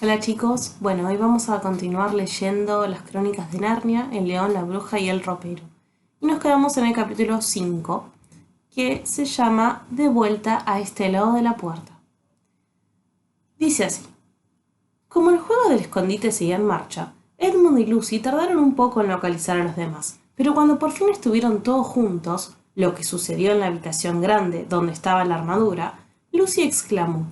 Hola chicos, bueno, hoy vamos a continuar leyendo las crónicas de Narnia, El león, la bruja y el ropero. Y nos quedamos en el capítulo 5, que se llama De vuelta a este lado de la puerta. Dice así: como el juego del escondite seguía en marcha, Edmund y Lucy tardaron un poco en localizar a los demás, pero cuando por fin estuvieron todos juntos, lo que sucedió en la habitación grande donde estaba la armadura, Lucy exclamó: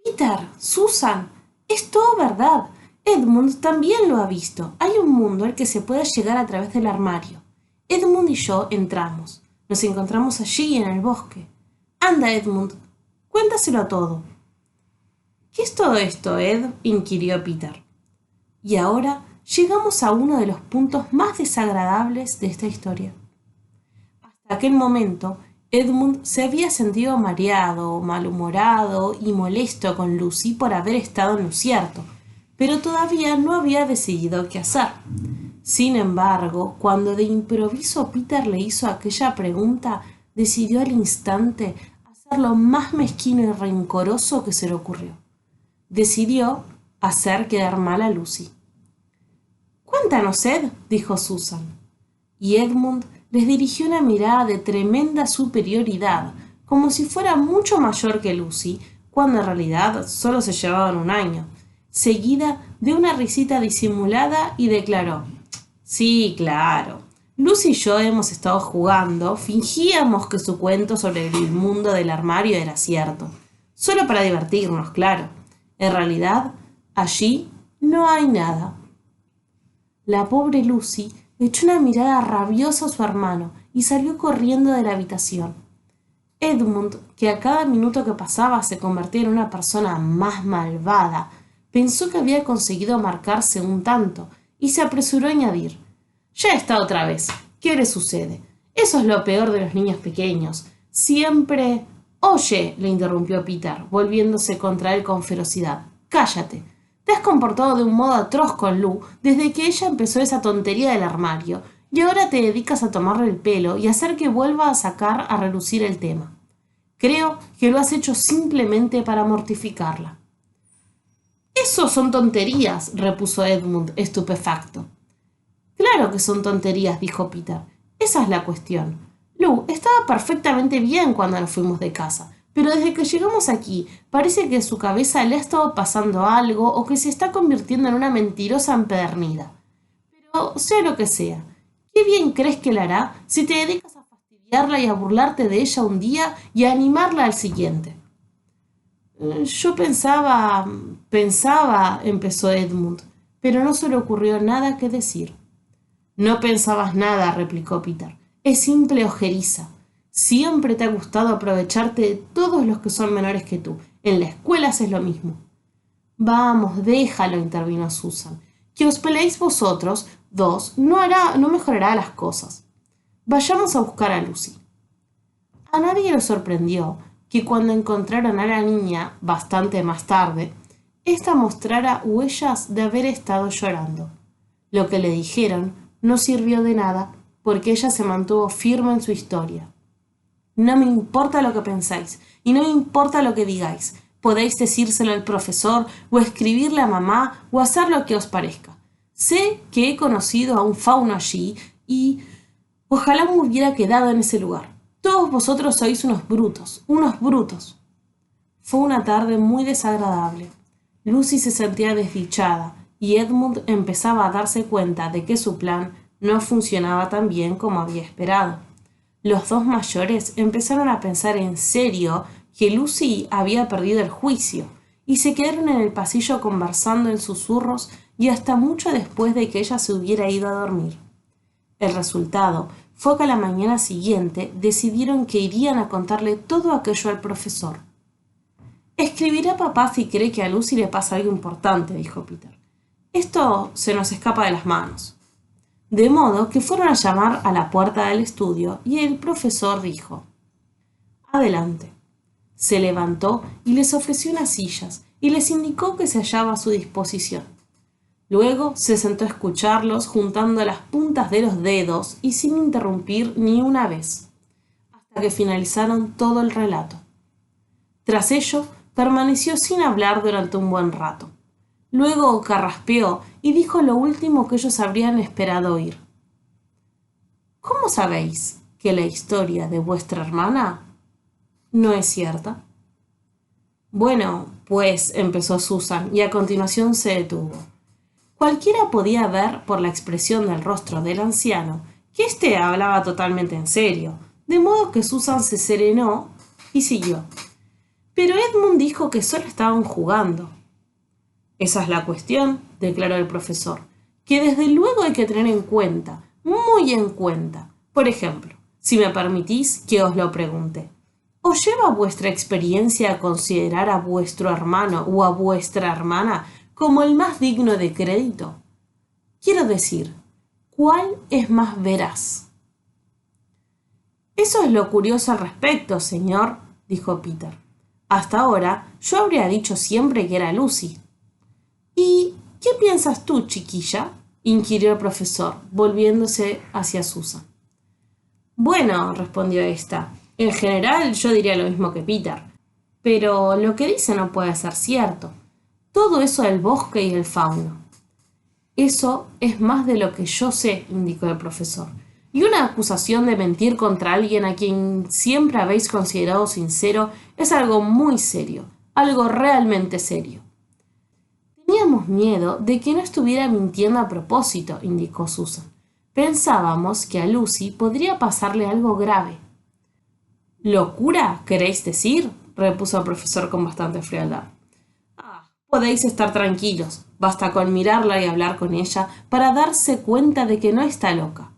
Peter, Susan, es todo verdad. Edmund también lo ha visto. Hay un mundo al que se puede llegar a través del armario. Edmund y yo entramos. Nos encontramos allí en el bosque. Anda, Edmund, cuéntaselo todo. ¿Qué es todo esto, Ed? Inquirió Peter. Y ahora llegamos a uno de los puntos más desagradables de esta historia. Hasta aquel momento, Edmund se había sentido mareado, malhumorado y molesto con Lucy por haber estado en lo cierto, pero todavía no había decidido qué hacer. Sin embargo, cuando de improviso Peter le hizo aquella pregunta, decidió al instante hacer lo más mezquino y rencoroso que se le ocurrió. Decidió hacer quedar mal a Lucy. Cuéntanos, Ed, dijo Susan. Y Edmund les dirigió una mirada de tremenda superioridad, como si fuera mucho mayor que Lucy, cuando en realidad solo se llevaban un año, seguida de una risita disimulada, y declaró: sí, claro. Lucy y yo hemos estado jugando, fingíamos que su cuento sobre el mundo del armario era cierto, solo para divertirnos, claro. En realidad, allí no hay nada. La pobre Lucy echó una mirada rabiosa a su hermano y salió corriendo de la habitación. Edmund, que a cada minuto que pasaba se convertía en una persona más malvada, pensó que había conseguido marcarse un tanto y se apresuró a añadir: ya está otra vez. ¿Qué le sucede? Eso es lo peor de los niños pequeños. Siempre... Oye, le interrumpió Peter, volviéndose contra él con ferocidad. Cállate. Te has comportado de un modo atroz con Lou desde que ella empezó esa tontería del armario, y ahora te dedicas a tomarle el pelo y hacer que vuelva a sacar a relucir el tema. Creo que lo has hecho simplemente para mortificarla. Eso son tonterías, repuso Edmund, estupefacto. Claro que son tonterías, dijo Peter. Esa es la cuestión. Lou estaba perfectamente bien cuando nos fuimos de casa, pero desde que llegamos aquí parece que a su cabeza le ha estado pasando algo o que se está convirtiendo en una mentirosa empedernida. Pero sea lo que sea, ¿qué bien crees que le hará si te dedicas a fastidiarla y a burlarte de ella un día y a animarla al siguiente? Yo pensaba, empezó Edmund, pero no se le ocurrió nada que decir. No pensabas nada, replicó Peter. Es simple ojeriza. Siempre te ha gustado aprovecharte de todos los que son menores que tú. En la escuela haces lo mismo. Vamos, déjalo, intervino Susan. Que os peleéis vosotros dos no mejorará las cosas. Vayamos a buscar a Lucy. A nadie le sorprendió que cuando encontraron a la niña, bastante más tarde, ésta mostrara huellas de haber estado llorando. Lo que le dijeron no sirvió de nada, porque ella se mantuvo firme en su historia. No me importa lo que pensáis, y no me importa lo que digáis. Podéis decírselo al profesor, o escribirle a mamá, o hacer lo que os parezca. Sé que he conocido a un fauno allí, y ojalá me hubiera quedado en ese lugar. Todos vosotros sois unos brutos, unos brutos. Fue una tarde muy desagradable. Lucy se sentía desdichada, y Edmund empezaba a darse cuenta de que su plan no funcionaba tan bien como había esperado. Los dos mayores empezaron a pensar en serio que Lucy había perdido el juicio, y se quedaron en el pasillo conversando en susurros y hasta mucho después de que ella se hubiera ido a dormir. El resultado fue que a la mañana siguiente decidieron que irían a contarle todo aquello al profesor. Escribiré a papá si cree que a Lucy le pasa algo importante, dijo Peter. Esto se nos escapa de las manos. De modo que fueron a llamar a la puerta del estudio y el profesor dijo: adelante. Se levantó y les ofreció unas sillas y les indicó que se hallaba a su disposición. Luego se sentó a escucharlos juntando las puntas de los dedos y sin interrumpir ni una vez, hasta que finalizaron todo el relato. Tras ello, permaneció sin hablar durante un buen rato. Luego carraspeó y dijo lo último que ellos habrían esperado oír. ¿Cómo sabéis que la historia de vuestra hermana no es cierta? Bueno, pues empezó Susan y a continuación se detuvo. Cualquiera podía ver por la expresión del rostro del anciano que éste hablaba totalmente en serio, de modo que Susan se serenó y siguió. Pero Edmund dijo que solo estaban jugando. Esa es la cuestión, declaró el profesor, que desde luego hay que tener en cuenta, muy en cuenta. Por ejemplo, si me permitís que os lo pregunte, ¿os lleva vuestra experiencia a considerar a vuestro hermano o a vuestra hermana como el más digno de crédito? Quiero decir, ¿cuál es más veraz? Eso es lo curioso al respecto, señor, dijo Peter. Hasta ahora yo habría dicho siempre que era Lucy. ¿Y qué piensas tú, chiquilla? Inquirió el profesor, volviéndose hacia Susan. Bueno, respondió ésta, en general yo diría lo mismo que Peter, pero lo que dice no puede ser cierto. Todo eso del bosque y el fauno. Eso es más de lo que yo sé, indicó el profesor. Y una acusación de mentir contra alguien a quien siempre habéis considerado sincero es algo muy serio, algo realmente serio. Teníamos miedo de que no estuviera mintiendo a propósito, indicó Susan. Pensábamos que a Lucy podría pasarle algo grave. ¿Locura, queréis decir? Repuso el profesor con bastante frialdad. Podéis estar tranquilos, basta con mirarla y hablar con ella para darse cuenta de que no está loca.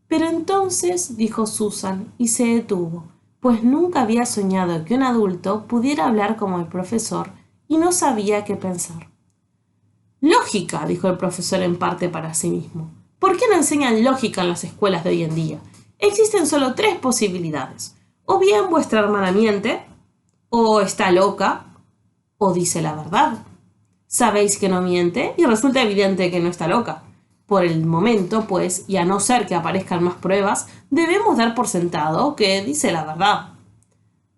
Pero entonces, dijo Susan, y se detuvo, pues nunca había soñado que un adulto pudiera hablar como el profesor y no sabía qué pensar. Lógica, dijo el profesor en parte para sí mismo. ¿Por qué no enseñan lógica en las escuelas de hoy en día? Existen solo 3 posibilidades. O bien vuestra hermana miente, o está loca, o dice la verdad. Sabéis que no miente y resulta evidente que no está loca. Por el momento, pues, y a no ser que aparezcan más pruebas, debemos dar por sentado que dice la verdad.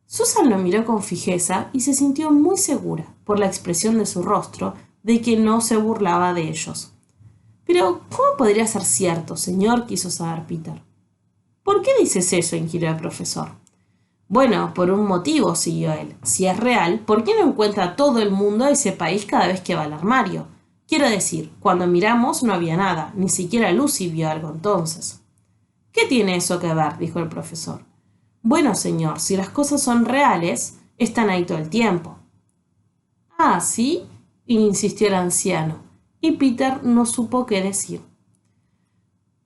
Susan lo miró con fijeza y se sintió muy segura, por la expresión de su rostro, de que no se burlaba de ellos. Pero, ¿cómo podría ser cierto, señor?, quiso saber Peter. ¿Por qué dices eso?, inquirió el profesor. Bueno, por un motivo, siguió él. Si es real, ¿por qué no encuentra todo el mundo ese país cada vez que va al armario? Quiero decir, cuando miramos no había nada, ni siquiera Lucy vio algo entonces. ¿Qué tiene eso que ver?, dijo el profesor. Bueno, señor, si las cosas son reales, están ahí todo el tiempo. Ah, ¿sí?, insistió el anciano, y Peter no supo qué decir.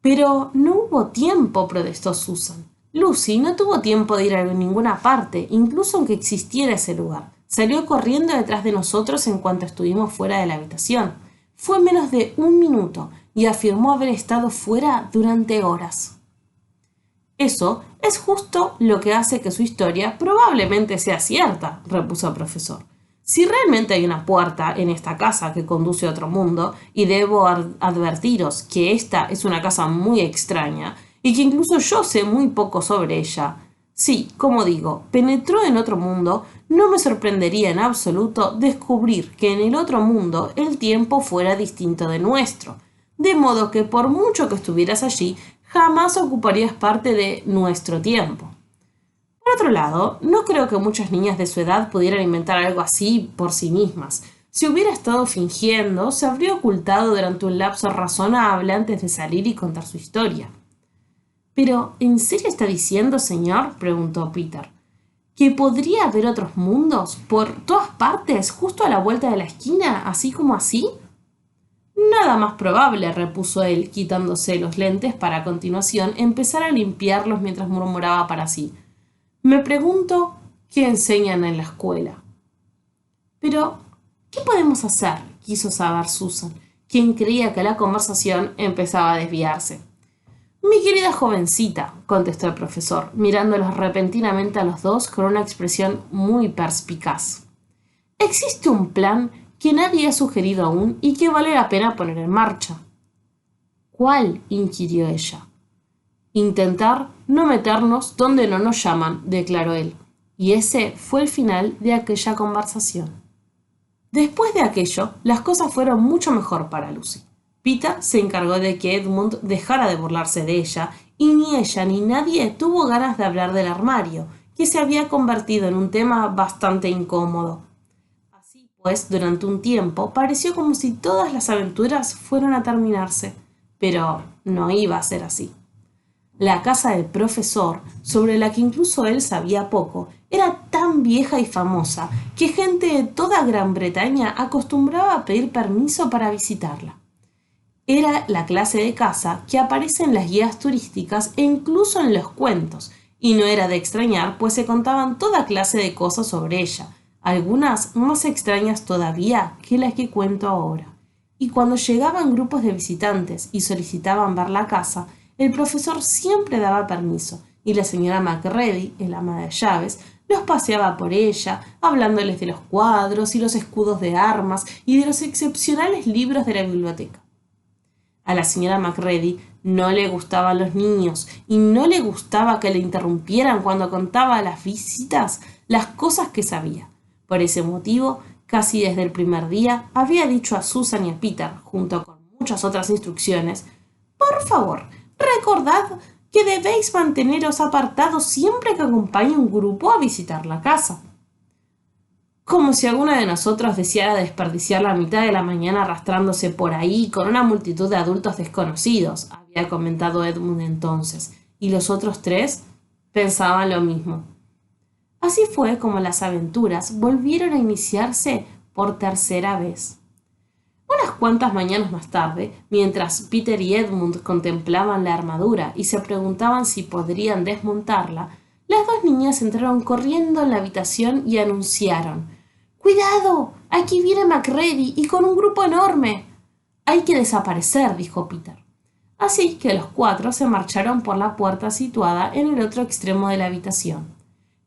Pero no hubo tiempo, protestó Susan. Lucy no tuvo tiempo de ir a ninguna parte, incluso aunque existiera ese lugar. Salió corriendo detrás de nosotros en cuanto estuvimos fuera de la habitación. Fue menos de 1 minuto y afirmó haber estado fuera durante horas. Eso es justo lo que hace que su historia probablemente sea cierta, repuso el profesor. Si realmente hay una puerta en esta casa que conduce a otro mundo, y debo advertiros que esta es una casa muy extraña, y que incluso yo sé muy poco sobre ella. Sí, como digo, penetró en otro mundo, no me sorprendería en absoluto descubrir que en el otro mundo el tiempo fuera distinto de nuestro, de modo que por mucho que estuvieras allí, jamás ocuparías parte de nuestro tiempo. Por otro lado, no creo que muchas niñas de su edad pudieran inventar algo así por sí mismas. Si hubiera estado fingiendo, se habría ocultado durante un lapso razonable antes de salir y contar su historia. ¿Pero en serio está diciendo, señor?, preguntó Peter, ¿que podría haber otros mundos por todas partes, justo a la vuelta de la esquina, así como así? Nada más probable, repuso él, quitándose los lentes para a continuación empezar a limpiarlos mientras murmuraba para sí. Me pregunto qué enseñan en la escuela. Pero, ¿qué podemos hacer?, quiso saber Susan, quien creía que la conversación empezaba a desviarse. Mi querida jovencita, contestó el profesor, mirándolos repentinamente a los dos con una expresión muy perspicaz. Existe un plan que nadie ha sugerido aún y que vale la pena poner en marcha. ¿Cuál?, inquirió ella. Intentar no meternos donde no nos llaman, declaró él, y ese fue el final de aquella conversación. Después de aquello, las cosas fueron mucho mejor para Lucy. Peter se encargó de que Edmund dejara de burlarse de ella, y ni ella ni nadie tuvo ganas de hablar del armario, que se había convertido en un tema bastante incómodo. Así pues, durante un tiempo pareció como si todas las aventuras fueran a terminarse, pero no iba a ser así. La casa del profesor, sobre la que incluso él sabía poco, era tan vieja y famosa que gente de toda Gran Bretaña acostumbraba a pedir permiso para visitarla. Era la clase de casa que aparece en las guías turísticas e incluso en los cuentos, y no era de extrañar, pues se contaban toda clase de cosas sobre ella, algunas más extrañas todavía que las que cuento ahora. Y cuando llegaban grupos de visitantes y solicitaban ver la casa, el profesor siempre daba permiso, y la señora Macready, el ama de llaves, los paseaba por ella, hablándoles de los cuadros y los escudos de armas y de los excepcionales libros de la biblioteca. A la señora Macready no le gustaban los niños y no le gustaba que le interrumpieran cuando contaba a las visitas las cosas que sabía. Por ese motivo, casi desde el primer día, había dicho a Susan y a Peter, junto con muchas otras instrucciones: «Por favor, recordad que debéis manteneros apartados siempre que acompañe un grupo a visitar la casa». Como si alguno de nosotros deseara desperdiciar la mitad de la mañana arrastrándose por ahí con una multitud de adultos desconocidos, había comentado Edmund entonces, y los otros tres pensaban lo mismo. Así fue como las aventuras volvieron a iniciarse por tercera vez. Unas cuantas mañanas más tarde, mientras Peter y Edmund contemplaban la armadura y se preguntaban si podrían desmontarla, las dos niñas entraron corriendo en la habitación y anunciaron: «¡Cuidado! Aquí viene Macready y con un grupo enorme». «Hay que desaparecer», dijo Peter. Así que los cuatro se marcharon por la puerta situada en el otro extremo de la habitación.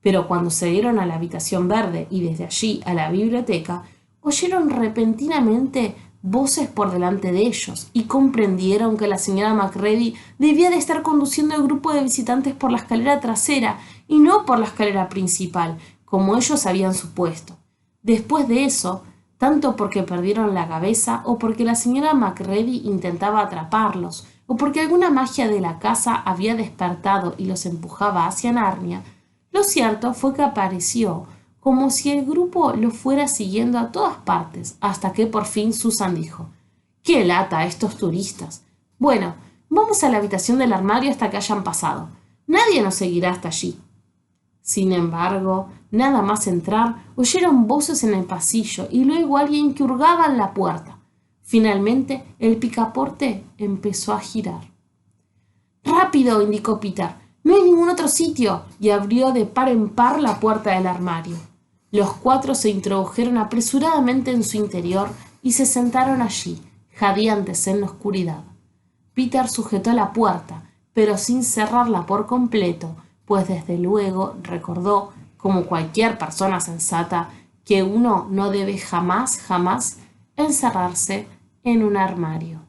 Pero cuando se dieron a la habitación verde y desde allí a la biblioteca, oyeron repentinamente voces por delante de ellos y comprendieron que la señora Macready debía de estar conduciendo el grupo de visitantes por la escalera trasera y no por la escalera principal, como ellos habían supuesto. Después de eso, tanto porque perdieron la cabeza o porque la señora Macready intentaba atraparlos o porque alguna magia de la casa había despertado y los empujaba hacia Narnia, lo cierto fue que apareció como si el grupo lo fuera siguiendo a todas partes, hasta que por fin Susan dijo: «¡Qué lata estos turistas! Bueno, vamos a la habitación del armario hasta que hayan pasado. Nadie nos seguirá hasta allí». Sin embargo, nada más entrar, oyeron voces en el pasillo y luego alguien que hurgaba en la puerta. Finalmente, el picaporte empezó a girar. «¡Rápido!», indicó Peter. «No hay ningún otro sitio», y abrió de par en par la puerta del armario. Los cuatro se introdujeron apresuradamente en su interior y se sentaron allí, jadeantes en la oscuridad. Peter sujetó la puerta, pero sin cerrarla por completo, pues desde luego recordó, como cualquier persona sensata, que uno no debe jamás encerrarse en un armario.